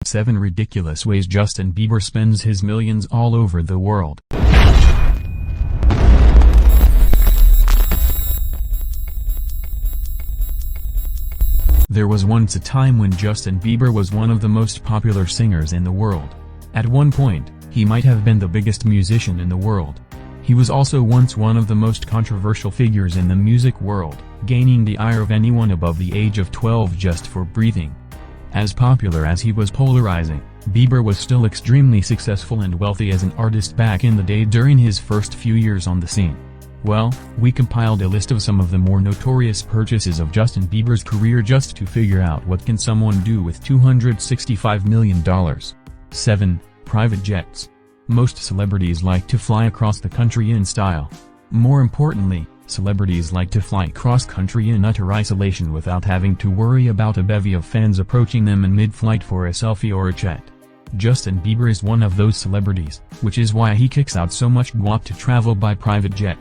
7 ridiculous ways Justin Bieber spends his millions all over the world. There was once a time when Justin Bieber was one of the most popular singers in the world. At one point, he might have been the biggest musician in the world. He was also once one of the most controversial figures in the music world, gaining the ire of anyone above the age of 12 just for breathing. As popular as he was polarizing, Bieber was still extremely successful and wealthy as an artist back in the day during his first few years on the scene. Well, we compiled a list of some of the more notorious purchases of Justin Bieber's career just to figure out what can someone do with $265 million. 7. Private jets. Most celebrities like to fly across the country in style. More importantly, celebrities like to fly cross-country in utter isolation without having to worry about a bevy of fans approaching them in mid-flight for a selfie or a chat. Justin Bieber is one of those celebrities, which is why he kicks out so much guap to travel by private jet.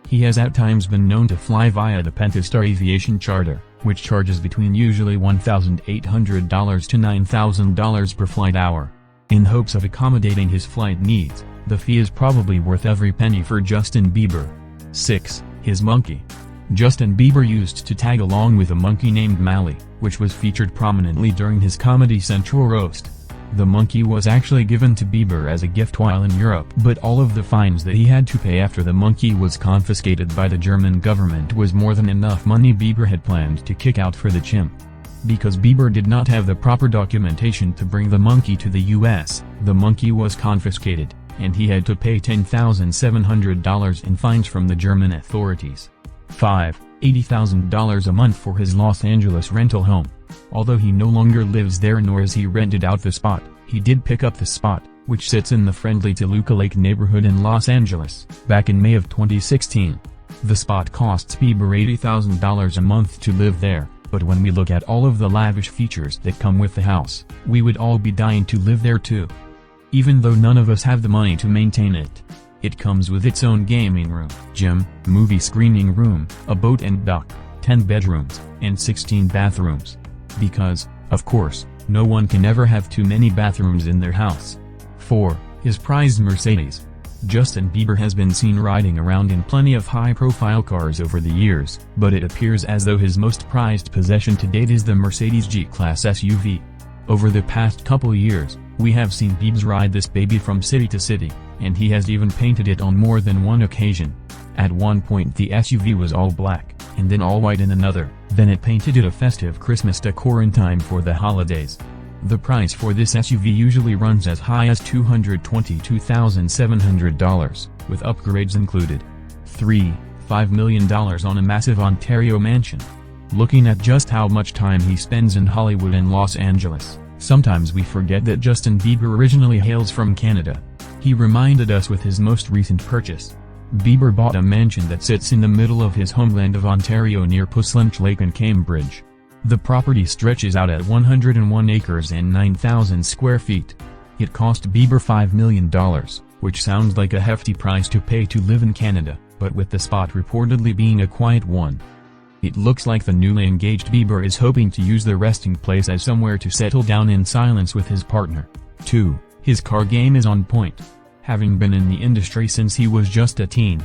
He has at times been known to fly via the Pentastar aviation charter, which charges between usually $1,800 to $9,000 per flight hour. In hopes of accommodating his flight needs, the fee is probably worth every penny for Justin Bieber. 6. His monkey. Justin Bieber used to tag along with a monkey named Mally, which was featured prominently during his Comedy Central roast. The monkey was actually given to Bieber as a gift while in Europe, but all of the fines that he had to pay after the monkey was confiscated by the German government was more than enough money Bieber had planned to kick out for the chimp. Because Bieber did not have the proper documentation to bring the monkey to the US, the monkey was confiscated, and he had to pay $10,700 in fines from the German authorities. 5. $80,000 a month for his Los Angeles rental home. Although he no longer lives there nor has he rented out the spot, he did pick up the spot, which sits in the friendly Toluca Lake neighborhood in Los Angeles, back in May of 2016. The spot costs Bieber $80,000 a month to live there, but when we look at all of the lavish features that come with the house, we would all be dying to live there too. Even though none of us have the money to maintain it. It comes with its own gaming room, gym, movie screening room, a boat and dock, 10 bedrooms, and 16 bathrooms. Because, of course, no one can ever have too many bathrooms in their house. 4. His prized Mercedes. Justin Bieber has been seen riding around in plenty of high-profile cars over the years, but it appears as though his most prized possession to date is the Mercedes G-Class SUV. Over the past couple years, we have seen Biebs ride this baby from city to city, and he has even painted it on more than one occasion. At one point the SUV was all black, and then all white in another, then it painted it a festive Christmas decor in time for the holidays. The price for this SUV usually runs as high as $222,700, with upgrades included. 3. $5 million on a massive Ontario mansion. Looking at just how much time he spends in Hollywood and Los Angeles, sometimes we forget that Justin Bieber originally hails from Canada. He reminded us with his most recent purchase. Bieber bought a mansion that sits in the middle of his homeland of Ontario near Puslinch Lake in Cambridge. The property stretches out at 101 acres and 9,000 square feet. It cost Bieber $5 million, which sounds like a hefty price to pay to live in Canada, but with the spot reportedly being a quiet one. It looks like the newly engaged Bieber is hoping to use the resting place as somewhere to settle down in silence with his partner. 2. His car game is on point. Having been in the industry since he was just a teen,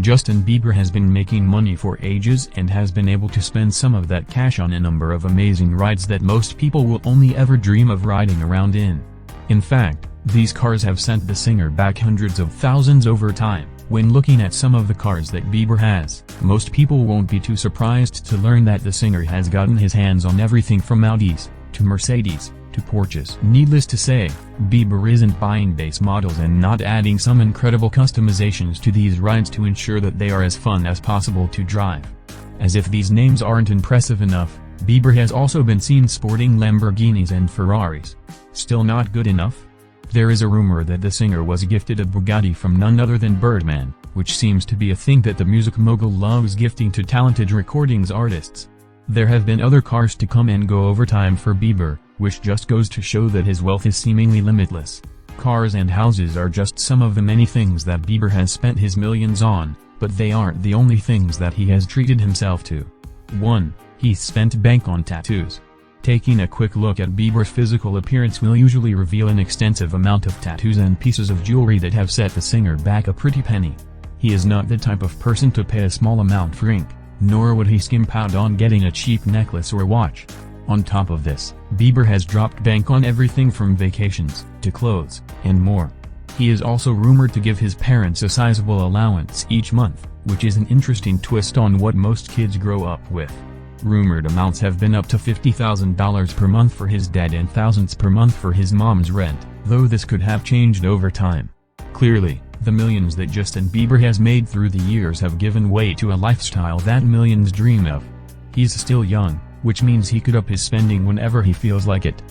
Justin Bieber has been making money for ages and has been able to spend some of that cash on a number of amazing rides that most people will only ever dream of riding around in. In fact, these cars have sent the singer back hundreds of thousands over time. When looking at some of the cars that Bieber has, most people won't be too surprised to learn that the singer has gotten his hands on everything from Audis, to Mercedes, to Porsches. Needless to say, Bieber isn't buying base models and not adding some incredible customizations to these rides to ensure that they are as fun as possible to drive. As if these names aren't impressive enough, Bieber has also been seen sporting Lamborghinis and Ferraris. Still not good enough? There is a rumor that the singer was gifted a Bugatti from none other than Birdman, which seems to be a thing that the music mogul loves gifting to talented recordings artists. There have been other cars to come and go over time for Bieber, which just goes to show that his wealth is seemingly limitless. Cars and houses are just some of the many things that Bieber has spent his millions on, but they aren't the only things that he has treated himself to. 1. He's spent bank on tattoos. Taking a quick look at Bieber's physical appearance will usually reveal an extensive amount of tattoos and pieces of jewelry that have set the singer back a pretty penny. He is not the type of person to pay a small amount for ink, nor would he skimp out on getting a cheap necklace or watch. On top of this, Bieber has dropped bank on everything from vacations, to clothes, and more. He is also rumored to give his parents a sizable allowance each month, which is an interesting twist on what most kids grow up with. Rumored amounts have been up to $50,000 per month for his dad and thousands per month for his mom's rent, though this could have changed over time. Clearly, the millions that Justin Bieber has made through the years have given way to a lifestyle that millions dream of. He's still young, which means he could up his spending whenever he feels like it.